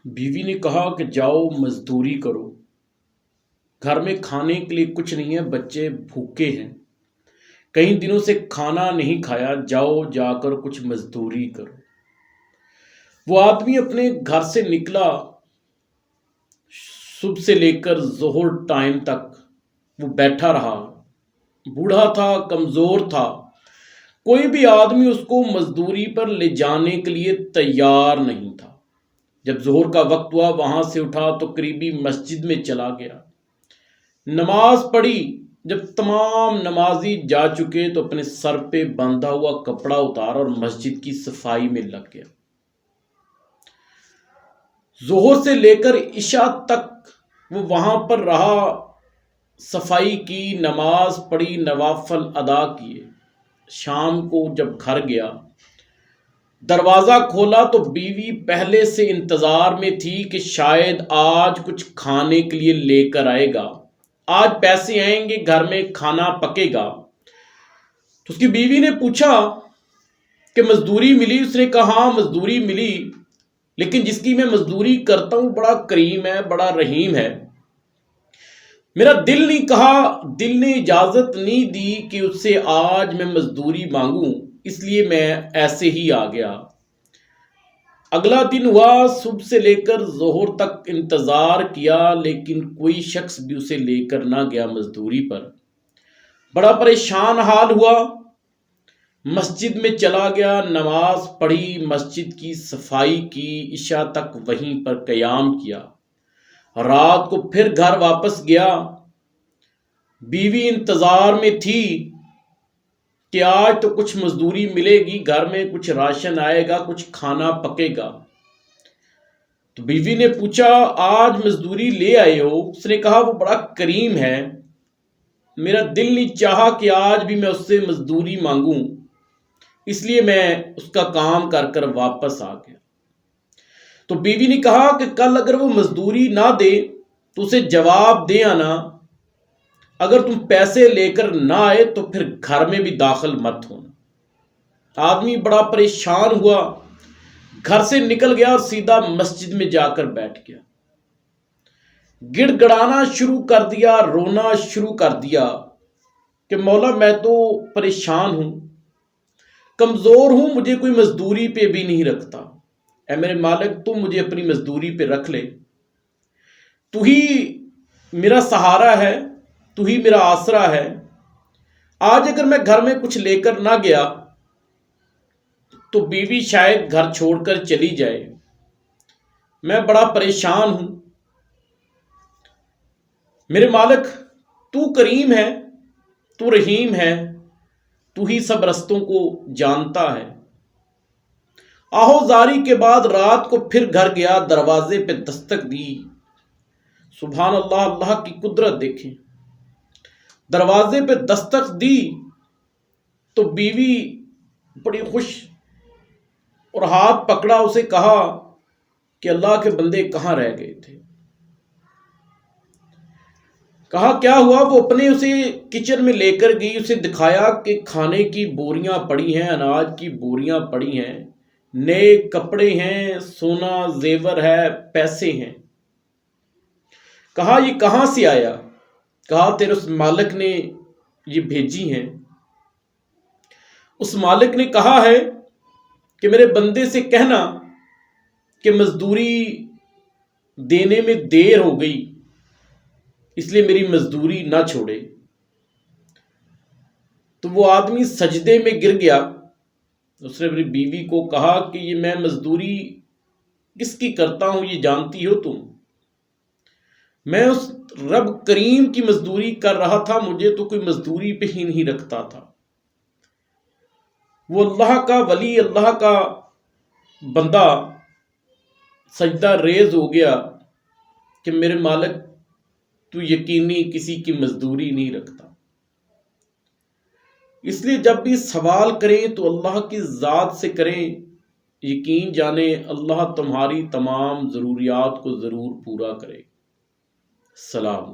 بیوی نے کہا کہ جاؤ مزدوری کرو، گھر میں کھانے کے لیے کچھ نہیں ہے، بچے بھوکے ہیں، کئی دنوں سے کھانا نہیں کھایا، جاؤ جا کر کچھ مزدوری کرو۔ وہ آدمی اپنے گھر سے نکلا، صبح سے لے کر ظہر ٹائم تک وہ بیٹھا رہا، بوڑھا تھا، کمزور تھا، کوئی بھی آدمی اس کو مزدوری پر لے جانے کے لیے تیار نہیں تھا۔ جب ظہر کا وقت ہوا وہاں سے اٹھا تو قریبی مسجد میں چلا گیا، نماز پڑھی۔ جب تمام نمازی جا چکے تو اپنے سر پہ باندھا ہوا کپڑا اتارا اور مسجد کی صفائی میں لگ گیا۔ ظہر سے لے کر عشاء تک وہ وہاں پر رہا، صفائی کی، نماز پڑھی، نوافل ادا کیے۔ شام کو جب گھر گیا، دروازہ کھولا تو بیوی پہلے سے انتظار میں تھی کہ شاید آج کچھ کھانے کے لیے لے کر آئے گا، آج پیسے آئیں گے، گھر میں کھانا پکے گا۔ تو اس کی بیوی نے پوچھا کہ مزدوری ملی؟ اس نے کہا ہاں مزدوری ملی، لیکن جس کی میں مزدوری کرتا ہوں بڑا کریم ہے، بڑا رحیم ہے، میرا دل نہیں کہا، دل نے اجازت نہیں دی کہ اس سے آج میں مزدوری مانگوں، اس لیے میں ایسے ہی آ گیا۔ اگلا دن ہوا، صبح سے لے کر ظہر تک انتظار کیا، لیکن کوئی شخص بھی اسے لے کر نہ گیا مزدوری پر۔ بڑا پریشان حال ہوا، مسجد میں چلا گیا، نماز پڑھی، مسجد کی صفائی کی، عشاء تک وہیں پر قیام کیا۔ رات کو پھر گھر واپس گیا، بیوی انتظار میں تھی کہ آج تو کچھ مزدوری ملے گی، گھر میں کچھ راشن آئے گا، کچھ کھانا پکے گا۔ تو بیوی نے پوچھا آج مزدوری لے آئے ہو؟ اس نے کہا وہ بڑا کریم ہے، میرا دل نہیں چاہا کہ آج بھی میں اس سے مزدوری مانگوں، اس لیے میں اس کا کام کر کر واپس آ گیا۔ تو بیوی نے کہا کہ کل اگر وہ مزدوری نہ دے تو اسے جواب دے آنا، اگر تم پیسے لے کر نہ آئے تو پھر گھر میں بھی داخل مت ہونا۔ آدمی بڑا پریشان ہوا، گھر سے نکل گیا اور سیدھا مسجد میں جا کر بیٹھ گیا، گڑ گڑانا شروع کر دیا، رونا شروع کر دیا کہ مولا میں تو پریشان ہوں، کمزور ہوں، مجھے کوئی مزدوری پہ بھی نہیں رکھتا، اے میرے مالک تو مجھے اپنی مزدوری پہ رکھ لے، تو ہی میرا سہارا ہے، تو ہی میرا آسرا ہے۔ آج اگر میں گھر میں کچھ لے کر نہ گیا تو بیوی شاید گھر چھوڑ کر چلی جائے، میں بڑا پریشان ہوں، میرے مالک تو کریم ہے، تو رحیم ہے، تو ہی سب رستوں کو جانتا ہے۔ آہو زاری کے بعد رات کو پھر گھر گیا، دروازے پہ دستک دی۔ سبحان اللہ، اللہ کی قدرت دیکھیں، دروازے پہ دستک دی تو بیوی بڑی خوش اور ہاتھ پکڑا، اسے کہا کہ اللہ کے بندے کہاں رہ گئے تھے؟ کہا کیا ہوا؟ وہ اپنے اسے کچن میں لے کر گئی، اسے دکھایا کہ کھانے کی بوریاں پڑی ہیں، اناج کی بوریاں پڑی ہیں، نئے کپڑے ہیں، سونا زیور ہے، پیسے ہیں۔ کہا یہ کہاں سے آیا؟ کہا تیرے اس مالک نے یہ بھیجی ہیں۔ اس مالک نے کہا ہے کہ میرے بندے سے کہنا کہ مزدوری دینے میں دیر ہو گئی، اس لیے میری مزدوری نہ چھوڑے۔ تو وہ آدمی سجدے میں گر گیا، اس نے اپنی بیوی کو کہا کہ یہ میں مزدوری کس کی کرتا ہوں یہ جانتی ہو تم؟ میں اس رب کریم کی مزدوری کر رہا تھا، مجھے تو کوئی مزدوری پہ ہی نہیں رکھتا تھا۔ وہ اللہ کا ولی، اللہ کا بندہ سجدہ ریز ہو گیا کہ میرے مالک تو یقینی کسی کی مزدوری نہیں رکھتا۔ اس لیے جب بھی سوال کریں تو اللہ کی ذات سے کریں، یقین جانیں اللہ تمہاری تمام ضروریات کو ضرور پورا کرے۔ سلام۔